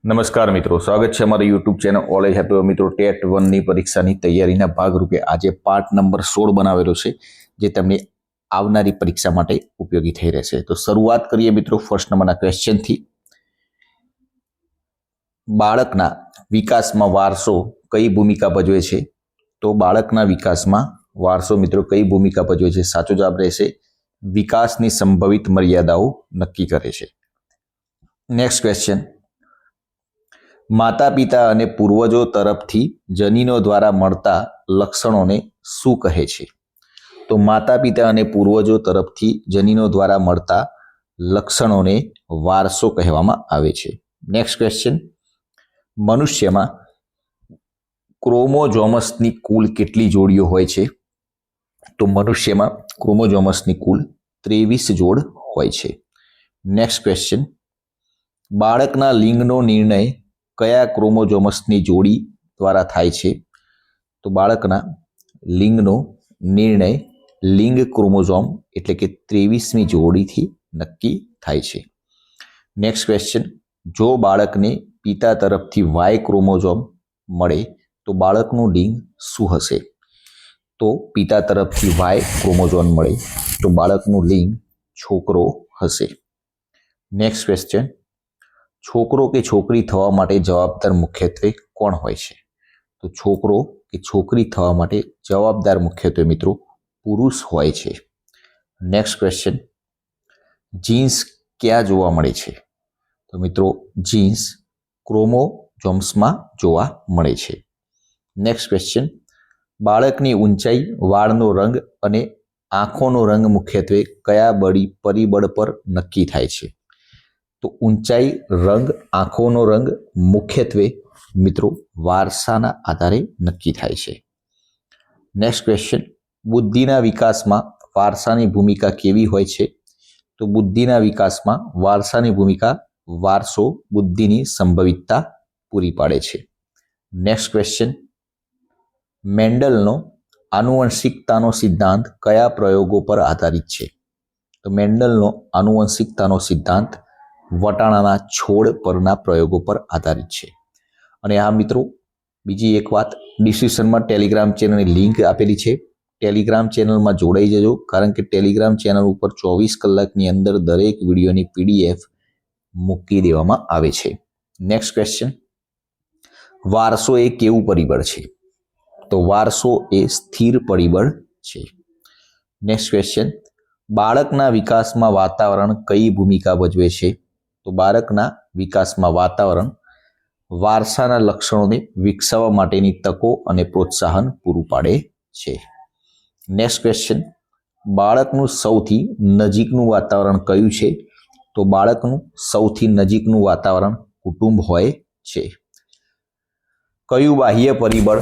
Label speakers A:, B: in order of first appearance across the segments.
A: નમસ્કાર મિત્રો, સ્વાગત છે અમારી યુટ્યુબ ચેનલ ઓલેજ હેપી મિત્રો. ટેટ 1ની પરીક્ષાની તૈયારીના ભાગરૂપે આજે પાર્ટ નંબર 16 બનાવેલો છે, જે તમને આવનારી પરીક્ષા માટે ઉપયોગી થઈ રહેશે. તો શરૂઆત કરીએ મિત્રો ફર્સ્ટ નંબરના ક્વેશ્ચનથી. બાળકના વિકાસમાં વારસો કઈ ભૂમિકા ભજવે છે? તો બાળકના વિકાસમાં વારસો મિત્રો કઈ ભૂમિકા ભજવે છે? સાચો જવાબ રહેશે વિકાસની સંભવિત મર્યાદાઓ નક્કી કરે છે. નેક્સ્ટ ક્વેશ્ચન, માતા પિતા અને પૂર્વજો તરફથી જનીનો દ્વારા મળતા લક્ષણોને શું કહે છે? તો માતા પિતા અને પૂર્વજો તરફથી જનીનો દ્વારા મળતા લક્ષણોને વારસો કહેવામાં આવે છે. નેક્સ્ટ ક્વેશ્ચન, મનુષ્યમાં ક્રોમોઝોમસની કુલ કેટલી જોડીઓ હોય છે? તો મનુષ્યમાં ક્રોમોઝોમસની કુલ 23 જોડ હોય છે. નેક્સ્ટ ક્વેશ્ચન, બાળકના લિંગનો નિર્ણય કયા ક્રોમોઝોમસની જોડી દ્વારા થાય છે? તો બાળકના લિંગનો નિર્ણય લિંગ ક્રોમોઝોમ એટલે કે 23મી જોડીથી નક્કી થાય છે. નેક્સ્ટ ક્વેશ્ચન, જો બાળકને પિતા તરફથી વાય ક્રોમોઝોમ મળે તો બાળકનું લિંગ શું હશે? તો પિતા તરફથી વાય ક્રોમોઝોમ મળે તો બાળકનું લિંગ છોકરો હશે. નેક્સ્ટ ક્વેશ્ચન, છોકરો કે છોકરી થવા માટે જવાબદાર મુખ્યત્વે કોણ હોય છે? તો છોકરો કે છોકરી થવા માટે જવાબદાર મુખ્યત્વે મિત્રો પુરુષ હોય છે. નેક્સ્ટ ક્વેશ્ચન, જીન્સ ક્યાં જોવા મળે છે? તો મિત્રો જીન્સ ક્રોમોઝોમ્સમાં જોવા મળે છે. નેક્સ્ટ ક્વેશ્ચન, બાળકની ઊંચાઈ, વાળનો રંગ અને આંખોનો રંગ મુખ્યત્વે કયા પરિબળ પર નક્કી થાય છે? તો ઊંચાઈ, રંગ, આંખોનો રંગ મુખ્યત્વે મિત્રો વારસાના આધારે નક્કી થાય છે. નેક્સ્ટ ક્વેશ્ચન, બુદ્ધિના વિકાસમાં વારસાની ભૂમિકા કેવી હોય છે? તો બુદ્ધિના વિકાસમાં વારસાની ભૂમિકા વારસો બુદ્ધિની સંભવિતતા પૂરી પાડે છે. નેક્સ્ટ ક્વેશ્ચન, મેન્ડલનો આનુવંશિકતાનો સિદ્ધાંત કયા પ્રયોગો પર આધારિત છે? તો મેન્ડલનો આનુવંશિકતાનો સિદ્ધાંત વટાણાના છોડ પરના પ્રયોગો પર આધારિત છે. અને આ મિત્રો બીજી એક વાત, ડિસ્ક્રિપ્શનમાં ટેલિગ્રામ ચેનલની લિંક આપેલી છે. ટેલિગ્રામ ચેનલમાં જોડાઈ જજો, કારણ કે ટેલિગ્રામ ચેનલ ઉપર 24 કલાકની અંદર દરેક વિડીયોની PDF મૂકી દેવામાં આવે છે. નેક્સ્ટ ક્વેશ્ચન, વારસો એ કેવું પરિબળ છે? તો વારસો એ સ્થિર પરિબળ છે. નેક્સ્ટ ક્વેશ્ચન, બાળકના વિકાસમાં વાતાવરણ કઈ ભૂમિકા ભજવે છે? તો બાળકના વિકાસમાં વાતાવરણ વારસાના લક્ષણોને વિકસાવવા માટેની તકો અને પ્રોત્સાહન પૂરું પાડે છે. નેક્સ્ટ ક્વેશ્ચન, બાળકનું સૌથી નજીકનું વાતાવરણ કયું છે? તો બાળકનું સૌથી નજીકનું વાતાવરણ કુટુંબ હોય છે. કયું બાહ્ય પરિબળ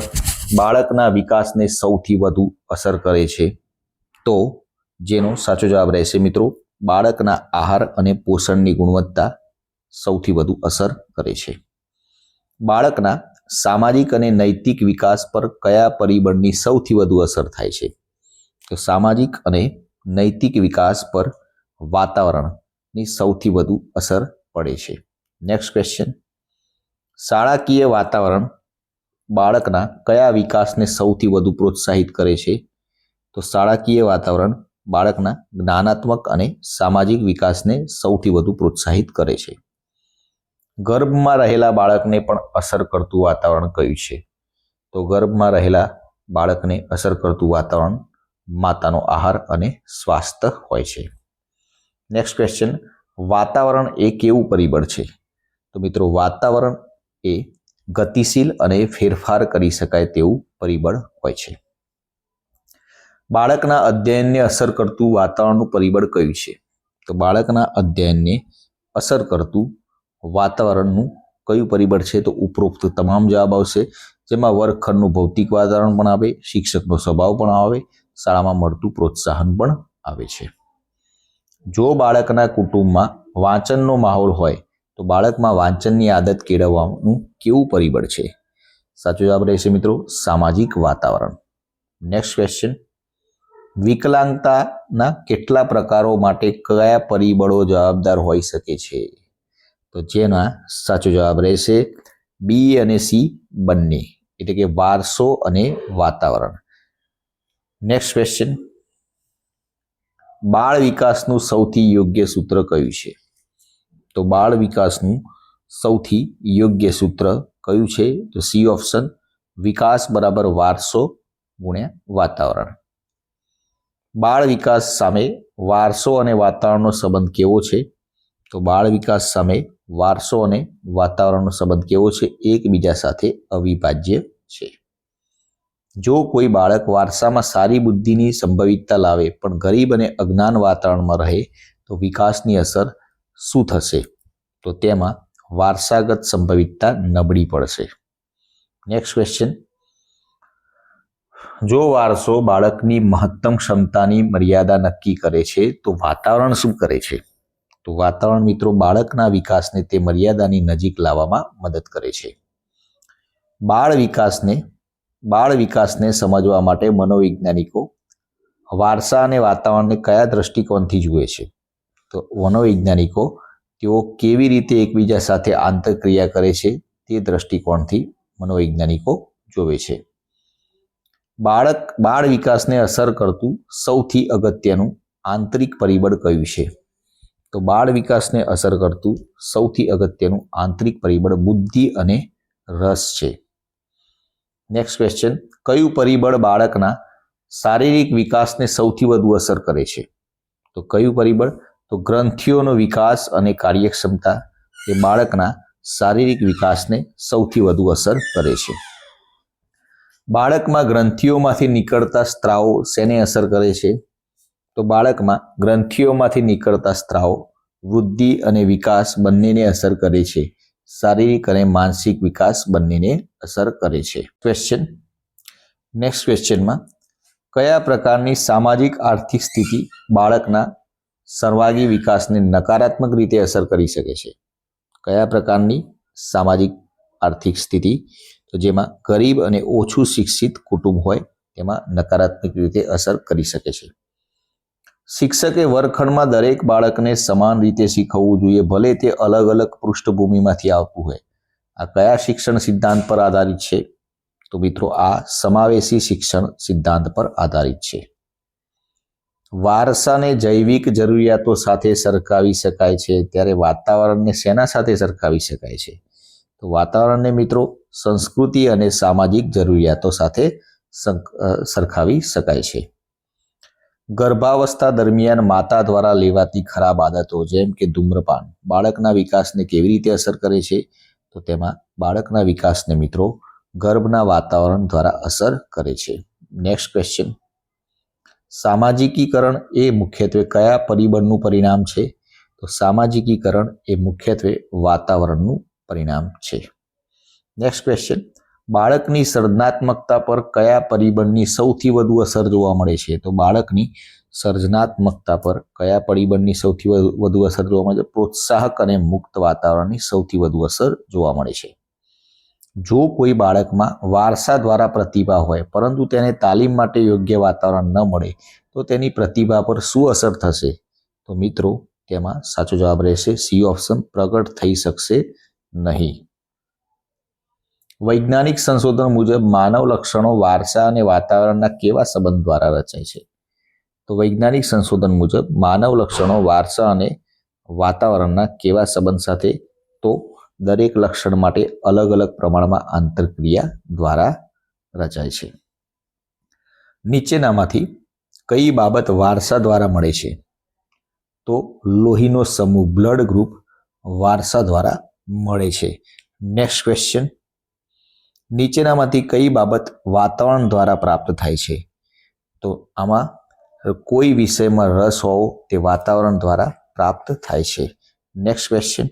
A: બાળકના વિકાસને સૌથી વધુ અસર કરે છે? તો જેનો સાચો જવાબ રહેશે મિત્રો બાળકના આહાર અને પોષણની ગુણવત્તા સૌથી વધુ અસર કરે છે. બાળકના સામાજિક અને નૈતિક વિકાસ પર કયા પરિબળની સૌથી વધુ અસર થાય છે? તો સામાજિક અને નૈતિક વિકાસ પર વાતાવરણની સૌથી વધુ અસર પડે છે. નેક્સ્ટ ક્વેશ્ચન, શાળાકીય વાતાવરણ બાળકના કયા વિકાસને સૌથી વધુ પ્રોત્સાહિત કરે છે? તો શાળાકીય વાતાવરણ બાળકના જ્ઞાનાત્મક અને સામાજિક વિકાસને સૌથી વધુ પ્રોત્સાહિત કરે છે. ગર્ભમાં રહેલા બાળકને પણ અસર કરતું વાતાવરણ કયું છે? તો ગર્ભમાં રહેલા બાળકને અસર કરતું વાતાવરણ માતાનો આહાર અને સ્વાસ્થ્ય હોય છે. નેક્સ્ટ ક્વેશ્ચન, વાતાવરણ એ કેવું પરિબળ છે? તો મિત્રો વાતાવરણ એ ગતિશીલ અને ફેરફાર કરી શકાય તેવું પરિબળ હોય છે. બાળકના અધ્યયનને અસર કરતું વાતાવરણનું પરિબળ કયું છે? તો બાળકના અધ્યયનને અસર કરતું વાતાવરણનું કયું પરિબળ છે? તો ઉપરોક્ત તમામ જવાબ આવશે, જેમાં વર્ગખંડનું ભૌતિક વાતાવરણ પણ આવે, શિક્ષકનો સ્વભાવ પણ આવે, શાળામાં મળતું પ્રોત્સાહન પણ આવે છે. જો બાળકના કુટુંબમાં વાંચનનો માહોલ હોય તો બાળકમાં વાંચનની આદત કેળવવાનું કેવું પરિબળ છે? સાચો જવાબ રહેશે મિત્રો સામાજિક વાતાવરણ. નેક્સ્ટ ક્વેશ્ચન, વિકલાંગતાના કેટલા પ્રકારો માટે કયા પરિબળો જવાબદાર હોઈ શકે છે? તો જેના સાચો જવાબ રહેશે બી અને સી બંને, એટલે કે વારસો અને વાતાવરણ. નેક્સ્ટ ક્વેશ્ચન, બાળ વિકાસનું સૌથી યોગ્ય સૂત્ર કયું છે? તો બાળ વિકાસનું સૌથી યોગ્ય સૂત્ર કયું છે? તો સી ઓપ્શન, વિકાસ બરાબર વારસો ગુણ્યા વાતાવરણ. બાળ વિકાસ સામે વારસો અને વાતાવરણનો સંબંધ કેવો છે? તો બાળ વિકાસ સામે વારસો અને વાતાવરણનો સંબંધ કેવો છે? એકબીજા સાથે અવિભાજ્ય છે. જો કોઈ બાળક વારસામાં સારી બુદ્ધિની સંભવિતતા લાવે પણ ગરીબ અને અજ્ઞાન વાતાવરણમાં રહે તો વિકાસની અસર શું થશે? તો તેમાં વારસાગત સંભવિતતા નબળી પડશે. નેક્સ્ટ ક્વેશ્ચન, જો વારસો બાળકની મહત્તમ ક્ષમતાની મર્યાદા નક્કી કરે છે તો વાતાવરણ શું કરે છે? તો વાતાવરણ મિત્રો બાળકના વિકાસને તે મર્યાદાની નજીક લાવવામાં મદદ કરે છે. બાળ વિકાસને સમજવા માટે મનોવૈજ્ઞાનિકો વારસા અને વાતાવરણને કયા દ્રષ્ટિકોણથી જુએ છે? તો મનોવૈજ્ઞાનિકો તેઓ કેવી રીતે એકબીજા સાથે આંતરક્રિયા કરે છે તે દ્રષ્ટિકોણથી મનોવૈજ્ઞાનિકો જોવે છે. બાળ વિકાસને અસર કરતું સૌથી અગત્યનું આંતરિક પરિબળ કયું છે? તો બાળ વિકાસને અસર કરતું સૌથી અગત્યનું આંતરિક પરિબળ બુદ્ધિ અને રસ છે. નેક્સ્ટ ક્વેશ્ચન, કયું પરિબળ બાળકના શારીરિક વિકાસને સૌથી વધુ અસર કરે છે? તો કયું પરિબળ? તો ગ્રંથિઓનો વિકાસ અને કાર્યક્ષમતા એ બાળકના શારીરિક વિકાસને સૌથી વધુ અસર કરે છે. બાળકમાં ગ્રંથિઓમાંથી નીકળતા સ્ત્રાવો શેને અસર કરે છે? તો બાળકમાં ગ્રંથિઓમાંથી નીકળતા સ્ત્રાવો વૃદ્ધિ અને વિકાસ બંનેને અસર કરે છે. શારીરિક અને માનસિક વિકાસ બંનેને અસર કરે છે. નેક્સ્ટ ક્વેશ્ચનમાં, કયા પ્રકારની સામાજિક આર્થિક સ્થિતિ બાળકના સર્વાંગી વિકાસને નકારાત્મક રીતે અસર કરી શકે છે? કયા પ્રકારની સામાજિક આર્થિક સ્થિતિ? તો જેમાં ગરીબ અને ઓછું શિક્ષિત કુટુંબ હોય તેમાં નકારાત્મક રીતે અસર કરી શકે છે. શિક્ષકે વર્ગખંડમાં દરેક બાળકને સમાન રીતે શીખવવું જોઈએ, ભલે તે અલગ અલગ પૃષ્ઠભૂમિમાંથી આવતું હોય. આ કયા શિક્ષણ સિદ્ધાંત પર આધારિત છે? તો મિત્રો આ સમાવેશી શિક્ષણ સિદ્ધાંત પર આધારિત છે. વારસાને જૈવિક જરૂરિયાતો સાથે સરખાવી શકાય છે, ત્યારે વાતાવરણને શેના સાથે સરખાવી શકાય છે? તો વાતાવરણને મિત્રો સંસ્કૃતિ અને સામાજિક જરૂરિયાતો સાથે સરખાવી શકાય છે. ગર્ભાવસ્થા દરમિયાન માતા દ્વારા લેવાતી ખરાબ આદતો જેમ કે ધૂમ્રપાન બાળકના વિકાસને કેવી રીતે અસર કરે છે? તો તેમાં બાળકના વિકાસને મિત્રો ગર્ભના વાતાવરણ દ્વારા અસર કરે છે. નેક્સ્ટ ક્વેશ્ચન, સામાજિકીકરણ એ મુખ્યત્વે કયા પરિબળનું પરિણામ છે? તો સામાજિકીકરણ એ મુખ્યત્વે વાતાવરણનું પરિણામ છે. નેક્સ્ટ ક્વેશ્ચન, બાળકની સર્જનાત્મકતા પર કયા પરિબળની સૌથી વધુ અસર જોવા મળે છે? તો બાળકની સર્જનાત્મકતા પર કયા પરિબળની સૌથી વધુ અસર જોવા મળે છે? પ્રોત્સાહક અને મુક્ત વાતાવરણની સૌથી વધુ અસર જોવા મળે છે. જો કોઈ બાળકમાં વારસા દ્વારા પ્રતિભા હોય પરંતુ તેને તાલીમ માટે યોગ્ય વાતાવરણ ન મળે તો તેની પ્રતિભા પર શું અસર થશે? તો મિત્રો તેમાં સાચો જવાબ રહેશે સી ઓપ્શન, પ્રગટ થઈ શકશે નહીં. વૈજ્ઞાનિક સંશોધન મુજબ માનવ લક્ષણો વારસા અને વાતાવરણના કેવા સંબંધ દ્વારા રચાય છે? તો વૈજ્ઞાનિક સંશોધન મુજબ માનવ લક્ષણો વારસા અને વાતાવરણના કેવા સંબંધ સાથે? તો દરેક લક્ષણ માટે અલગ અલગ પ્રમાણમાં આંતરક્રિયા દ્વારા રચાય છે. નીચેનામાંથી કઈ બાબત વારસા દ્વારા મળે છે? તો લોહીનો સમૂહ બ્લડ ગ્રુપ વારસા દ્વારા મળે છે. નેક્સ્ટ ક્વેશ્ચન, નીચેનામાંથી કઈ બાબત વાતાવરણ દ્વારા પ્રાપ્ત થાય છે? તો આમાં કોઈ વિષયમાં રસ હોવો તે વાતાવરણ દ્વારા પ્રાપ્ત થાય છે. નેક્સ્ટ ક્વેશ્ચન,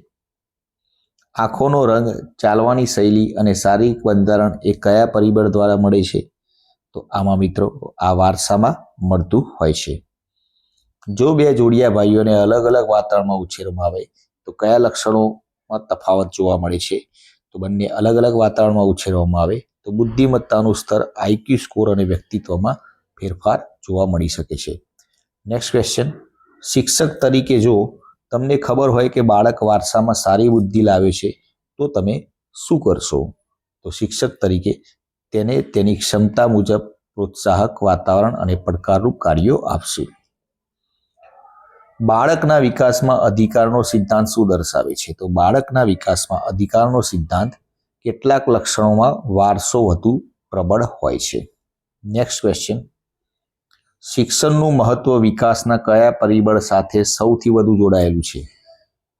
A: આંખોનો રંગ, ચાલવાની શૈલી અને શારીરિક બંધારણ એ કયા પરિબળ દ્વારા મળે છે? તો આમાં મિત્રો આ વારસામાં મળતું હોય છે. જો બે જોડિયા ભાઈઓને અલગ અલગ વાતાવરણમાં ઉછેરવામાં આવે તો કયા લક્ષણોમાં તફાવત જોવા મળે છે? તો બંને અલગ અલગ વાતાવરણમાં ઉછેરવામાં આવે તો બુદ્ધિમત્તાનું સ્તર, આઈક્યુ સ્કોર અને વ્યક્તિત્વમાં ફેરફાર જોવા મળી શકે છે. નેક્સ્ટ ક્વેશ્ચન, શિક્ષક તરીકે જો તમને ખબર હોય કે બાળક વારસામાં સારી બુદ્ધિ લાવે છે તો તમે શું કરશો? તો શિક્ષક તરીકે તેને તેની ક્ષમતા મુજબ પ્રોત્સાહક વાતાવરણ અને પડકારરૂપ કાર્યો આપશે. બાળકના વિકાસમાં અધિકારનો સિદ્ધાંત શું દર્શાવે છે? તો બાળકના વિકાસમાં અધિકારનો સિદ્ધાંત કેટલાક લક્ષણોમાં વારસો વધુ પ્રબળ હોય છે. નેક્સ્ટ ક્વેશ્ચન, શિક્ષણનું મહત્વ વિકાસના કયા પરિબળ સાથે સૌથી વધુ જોડાયેલું છે?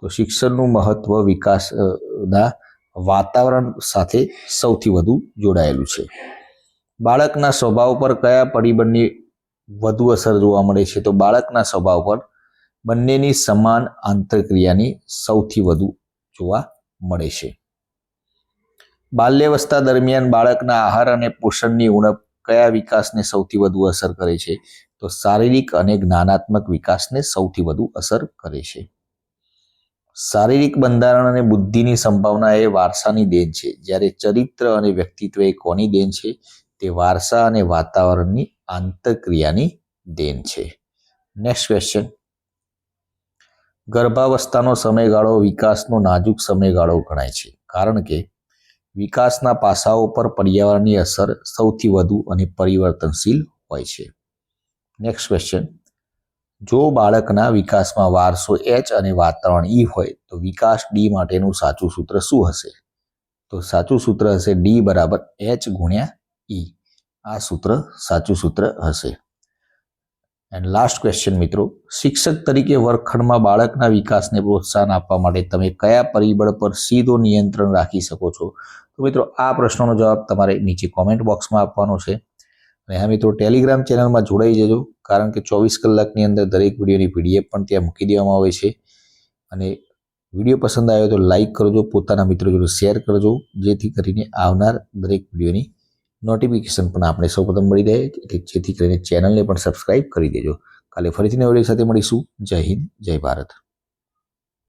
A: તો શિક્ષણનું મહત્વ વિકાસના વાતાવરણ સાથે સૌથી વધુ જોડાયેલું છે. બાળકના સ્વભાવ પર કયા પરિબળની વધુ અસર જોવા મળે છે? તો બાળકના સ્વભાવ પર બંનેની સમાન આંતરક્રિયાની સૌથી વધુ જોવા મળે છે. બાલ્યાવસ્થા દરમિયાન બાળકના આહાર અને પોષણની ઉણપ કયા વિકાસને સૌથી વધુ અસર કરે છે? તો શારીરિક અને જ્ઞાનાત્મક વિકાસને સૌથી વધુ અસર કરે છે. શારીરિક બંધારણ અને બુદ્ધિની સંભાવના એ વારસાની દેન છે, જ્યારે ચરિત્ર અને વ્યક્તિત્વ એ કોની દેન છે? તે વારસા અને વાતાવરણની આંતરક્રિયાની દેન છે. નેક્સ્ટ ક્વેશ્ચન, ગર્ભાવસ્થાનો સમયગાળો વિકાસનો નાજુક સમયગાળો ગણાય છે, કારણ કે વિકાસના પાસાઓ પર પર્યાવરણની અસર સૌથી વધુ અને પરિવર્તનશીલ હોય છે. નેક્સ્ટ ક્વેશ્ચન, જો બાળકના વિકાસમાં વારસો H અને વાતાવરણ E હોય તો વિકાસ D માટેનું સાચું સૂત્ર શું હશે? તો સાચું સૂત્ર હશે D બરાબર H ગુણ્યા E. આ સૂત્ર સાચું સૂત્ર હશે. એન્ડ લાસ્ટ ક્વેશ્ચન મિત્રો, શિક્ષક તરીકે વર્ગખંડમાં બાળકના વિકાસને પ્રોત્સાહન આપવા માટે તમે કયા પરિબળ પર સીધો નિયંત્રણ રાખી શકો છો? તો મિત્રો આ પ્રશ્નનો જવાબ તમારે નીચે કોમેન્ટ બોક્સમાં આપવાનો છે. અને હા મિત્રો, ટેલિગ્રામ ચેનલમાં જોડાઈ જજો, કારણ કે 24 કલાકની અંદર દરેક વિડીયોની PDF પણ ત્યાં મૂકી દેવામાં આવે છે. અને વિડીયો પસંદ આવ્યો તો લાઇક કરજો, પોતાના મિત્રો જોડે શેર કરજો, જેથી કરીને આવનાર દરેક વિડીયોની નોટિફિકેશન પણ આપણે સૌપ્રથમ મળી રહે, જેથી કરીને ચેનલને પણ સબસ્ક્રાઇબ કરી દેજો. કાલે ફરીથી નવા વિડીયો સાથે મળીશું. જય હિન્દ, જય ભારત.